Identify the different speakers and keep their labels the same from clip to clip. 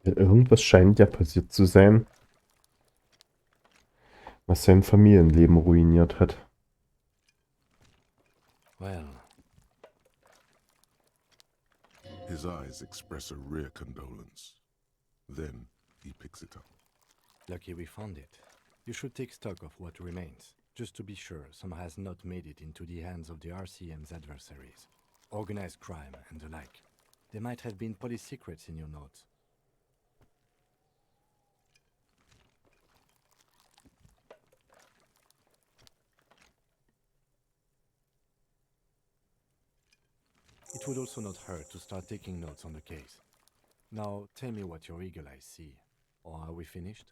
Speaker 1: Ja, irgendwas scheint ja passiert zu sein, was sein Familienleben ruiniert hat.
Speaker 2: Well,
Speaker 3: His eyes express a rare condolence. Then he picks it up.
Speaker 2: lucky we found it. You should take stock of what remains, just to be sure some has not made it into the hands of the RCM's adversaries. Organized crime and the like. There might have been police secrets in your notes. It would also not hurt to start taking notes on the case. Now, tell me what your eagle eyes see. Or are we finished?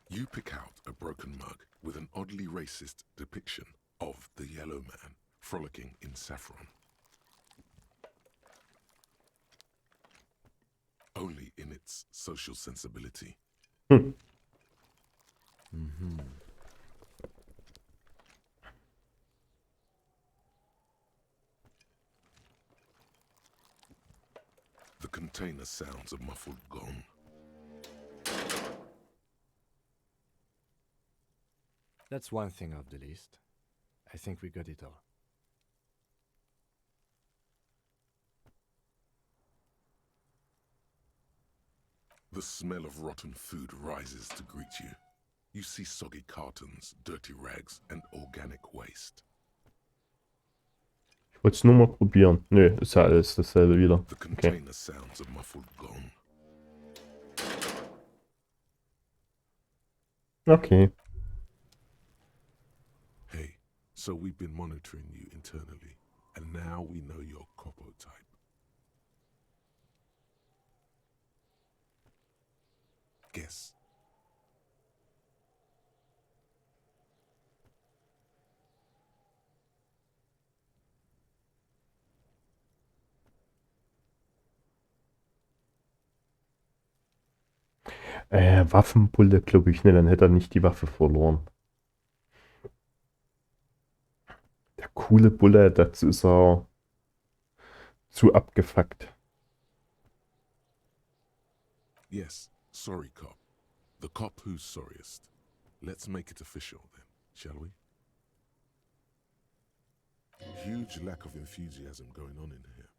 Speaker 3: You pick out a broken mug with an oddly racist depiction of the yellow man frolicking in saffron. Only in its social sensibility.
Speaker 1: Hm.
Speaker 2: Mm-hmm.
Speaker 3: The container sounds a muffled gong.
Speaker 2: That's one thing off the list. I think we got it all.
Speaker 3: The smell of rotten food rises to greet you. You see soggy cartons, dirty rags, and organic waste.
Speaker 1: Ich wollte es nur mal probieren. Nö, ist ja alles dasselbe wieder.
Speaker 3: The
Speaker 1: Okay.
Speaker 3: container sounds a muffled gong.
Speaker 1: Okay.
Speaker 3: Hey, so we've been monitoring you internally, and now we know your Copo type. Guess.
Speaker 1: Waffenbulle, glaube ich, ne, dann hätte er nicht die Waffe verloren. Der coole Bulle, dazu ist er zu abgefuckt.
Speaker 3: Yes, sorry cop. The cop who's sorriest. Let's make it official then, shall we? Huge lack of enthusiasm going on in here.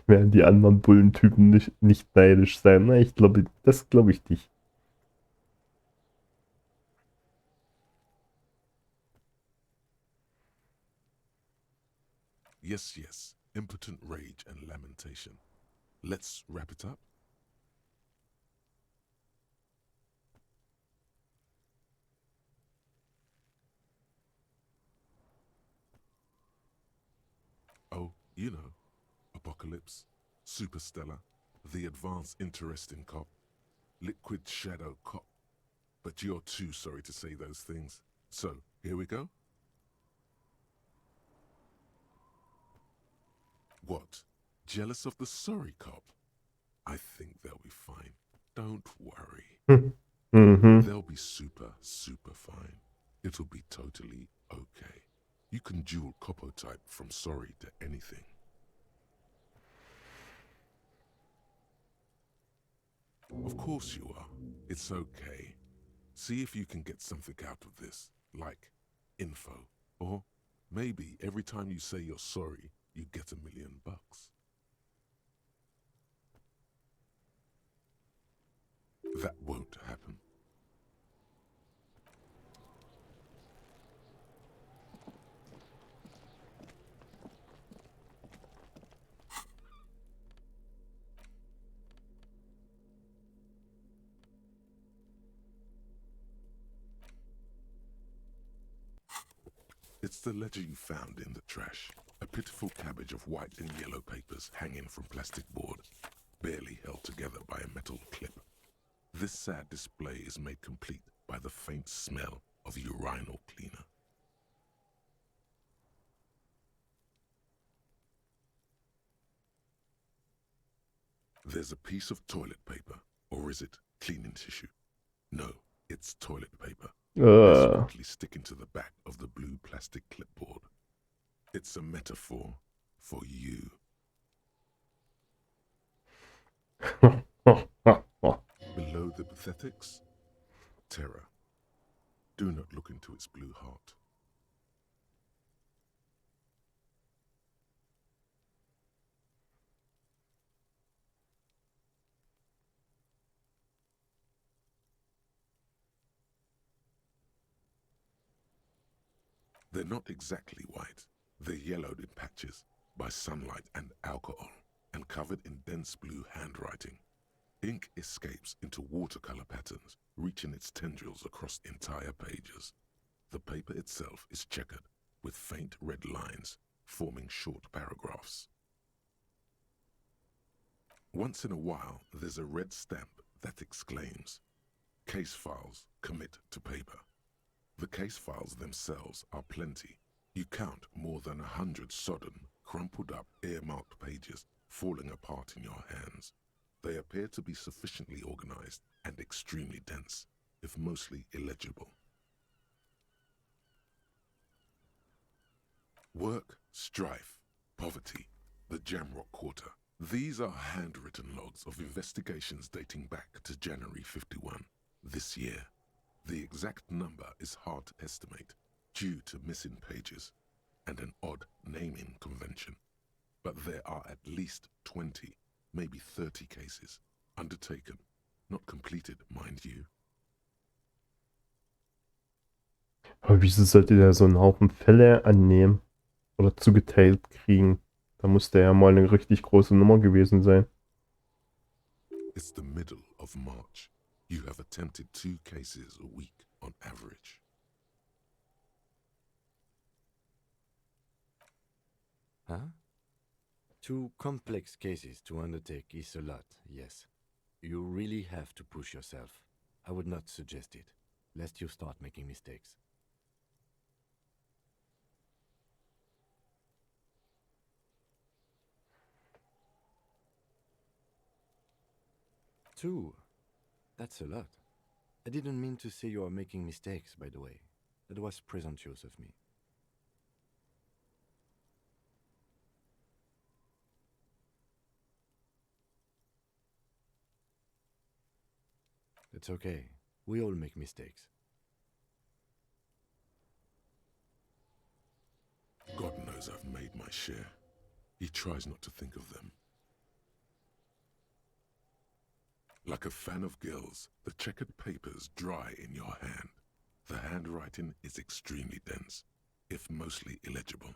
Speaker 1: Werden die anderen Bullentypen nicht neidisch sein? Na, das glaube ich nicht.
Speaker 3: Yes, yes, impotent rage and lamentation. Let's wrap it up. Oh, you know, Apocalypse, Superstellar, the advanced interesting cop, liquid shadow cop. But you're too sorry to say those things. So, here we go. What? Jealous of the sorry cop? I think they'll be fine. Don't worry.
Speaker 1: Mhm.
Speaker 3: They'll be super, super fine. It'll be totally okay. You can dual Copo type from sorry to anything. Of course you are. It's okay. See if you can get something out of this, like info. Or maybe every time you say you're sorry, you get $1 million. That won't happen. It's the ledger you found in the trash. A pitiful cabbage of white and yellow papers hanging from plastic board, barely held together by a metal clip. This sad display is made complete by the faint smell of urinal cleaner. There's a piece of toilet paper, or is it cleaning tissue? No, it's toilet paper. Desperately sticking to the back of the blue plastic clipboard. It's a metaphor for you. Below the pathetics, terror. Do not look into its blue heart. They're not exactly white. They're yellowed in patches by sunlight and alcohol, and covered in dense blue handwriting. Ink escapes into watercolor patterns, reaching its tendrils across entire pages. The paper itself is checkered, with faint red lines, forming short paragraphs. Once in a while, there's a red stamp that exclaims, "Case files commit to paper." The case files themselves are plenty. You count more than 100 sodden, crumpled up, earmarked pages falling apart in your hands. They appear to be sufficiently organized and extremely dense, if mostly illegible. Work, strife, poverty, the Jamrock Quarter. These are handwritten logs of investigations dating back to January 51, this year. The exact number is hard to estimate due to missing pages and an odd naming convention. But there are at least 20, maybe 30 cases undertaken, not completed, mind you.
Speaker 1: Aber wieso sollte der so einen Haufen Fälle annehmen oder zugeteilt kriegen? Da muss der ja mal eine richtig große Nummer gewesen sein.
Speaker 3: It's the middle of March. You have attempted 2 cases a week on average.
Speaker 2: Huh? 2 complex cases to undertake is a lot, yes. You really have to push yourself. I would not suggest it, lest you start making mistakes. Two? That's a lot. I didn't mean to say you are making mistakes, by the way. That was presumptuous of me. It's okay. We all make mistakes.
Speaker 3: God knows I've made my share. He tries not to think of them. Like a fan of gills, the checkered papers dry in your hand. The handwriting is extremely dense, if mostly illegible.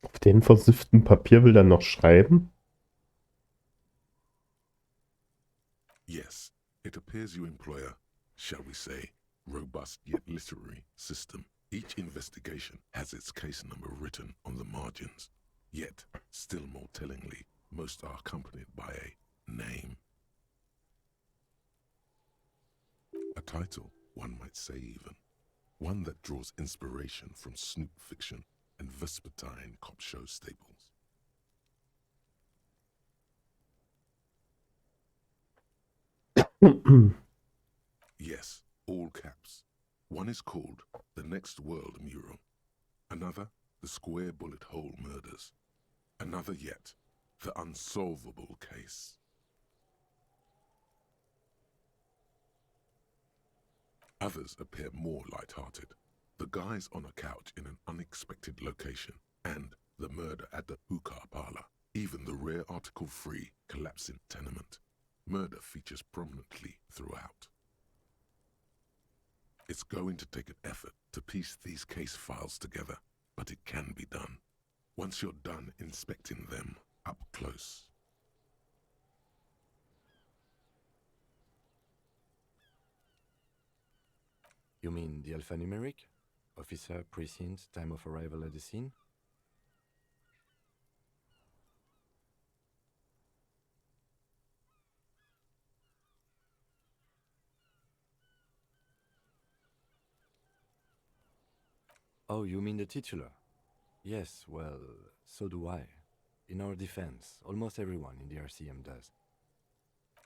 Speaker 1: Auf den versifften Papier will er noch schreiben?
Speaker 3: Yes, it appears you employ a, shall we say, robust yet literary system. Each investigation has its case number written on the margins. Yet, still more tellingly, most are accompanied by a name. A title, one might say even. One that draws inspiration from snoop fiction and vespertine cop show staples. Yes, all caps. One is called The Next World Mural. Another, The Square Bullet Hole Murders. Another yet, The Unsolvable Case. Others appear more light-hearted. The guys on a couch in an unexpected location, and the murder at the hookah parlor. Even the rare article-free collapsing tenement. Murder features prominently throughout. It's going to take an effort to piece these case files together, but it can be done. Once you're done inspecting them up close.
Speaker 2: You mean the alphanumeric? Officer, precinct, time of arrival at the scene? Oh, you mean the titular? Yes, well, so do I. In our defense, almost everyone in the RCM does.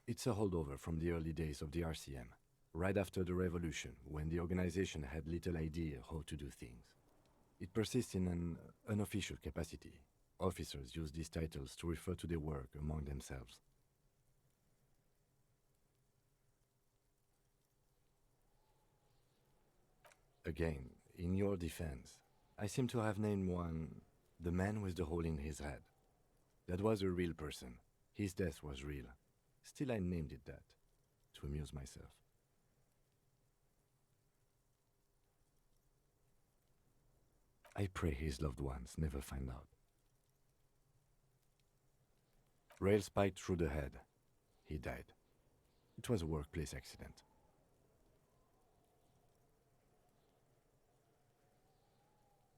Speaker 2: It's a holdover from the early days of the RCM, right after the revolution, when the organization had little idea how to do things. It persists in an unofficial capacity. Officers use these titles to refer to their work among themselves. Again, in your defense, I seem to have named one the man with the hole in his head. That was a real person. His death was real. Still, I named it that, to amuse myself. I pray his loved ones never find out. Rail spiked through the head. He died. It was a workplace accident.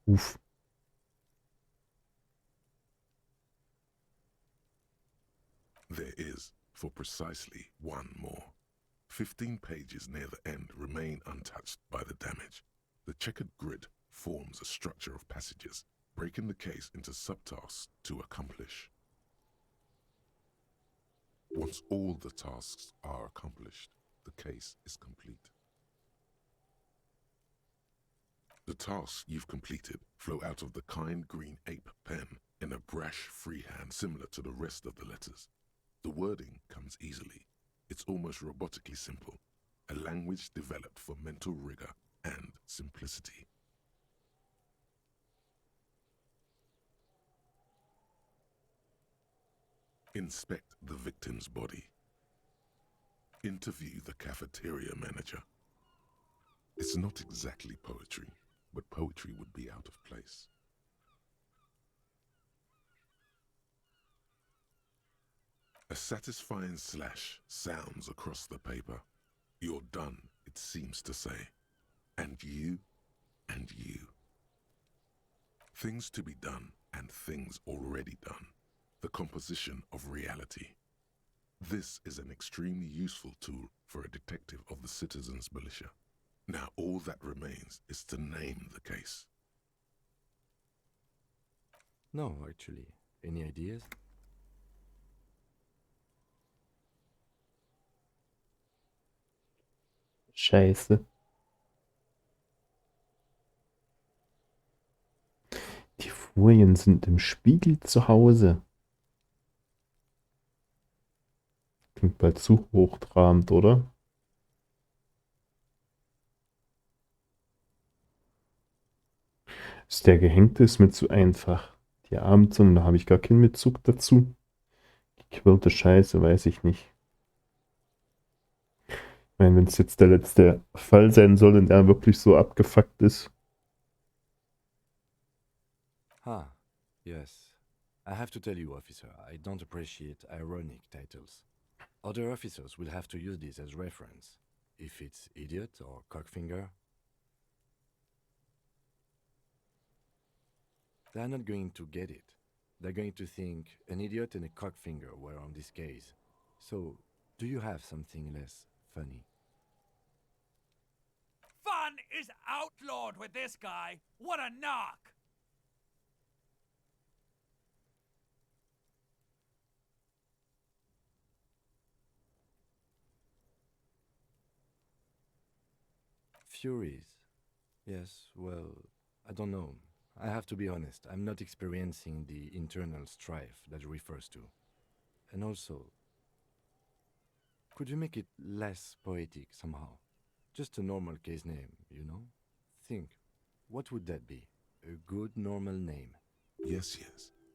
Speaker 1: Uff.
Speaker 3: There is, for precisely one more. 15 pages near the end remain untouched by the damage. The checkered grid forms a structure of passages, breaking the case into subtasks to accomplish. Once all the tasks are accomplished, the case is complete. The tasks you've completed flow out of the kind green ape pen in a brash freehand similar to the rest of the letters. The wording comes easily. It's almost robotically simple, a language developed for mental rigor and simplicity. Inspect the victim's body. Interview the cafeteria manager. It's not exactly poetry, but poetry would be out of place. A satisfying slash sounds across the paper. You're done, it seems to say. And you, and you. Things to be done and things already done. The composition of reality. This is an extremely useful tool for a detective of the citizens' militia. Now all that remains is to name the case.
Speaker 2: No, actually. Any ideas?
Speaker 1: Scheiße. Die Folien sind im Spiegel zu Hause. Klingt bald zu hochtrabend, oder? Ist der Gehängte ist mir zu einfach. Die Abendzunge, da habe ich gar keinen Bezug dazu. Gequirlte Scheiße, weiß ich nicht. Ich meine, wenn es jetzt der letzte Fall sein soll und er wirklich so abgefuckt ist.
Speaker 2: Ah, yes. I have to tell you, officer, I don't appreciate ironic titles. Other officers will have to use this as reference. If it's idiot or cockfinger, they're not going to get it. They're going to think an idiot and a cockfinger were on this case. So, do you have something less funny?
Speaker 4: Fun is outlawed with this guy. What a knock!
Speaker 2: Furies. Yes, well, I don't know. I have to be honest, I'm not experiencing the internal strife that it refers to. And also, could you make it less poetic somehow? Just a normal case name, you know? Think, what would that be? A good normal name.
Speaker 3: Yes,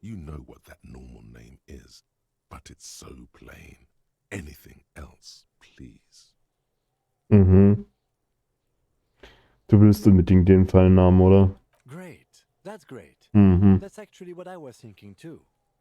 Speaker 3: you know what that normal name is, but it's so plain. Anything else, please.
Speaker 1: Mhm. Du willst unbedingt den Fallnamen, oder?
Speaker 2: Great, that's great.
Speaker 1: Mhm.
Speaker 2: That's actually what I was thinking too.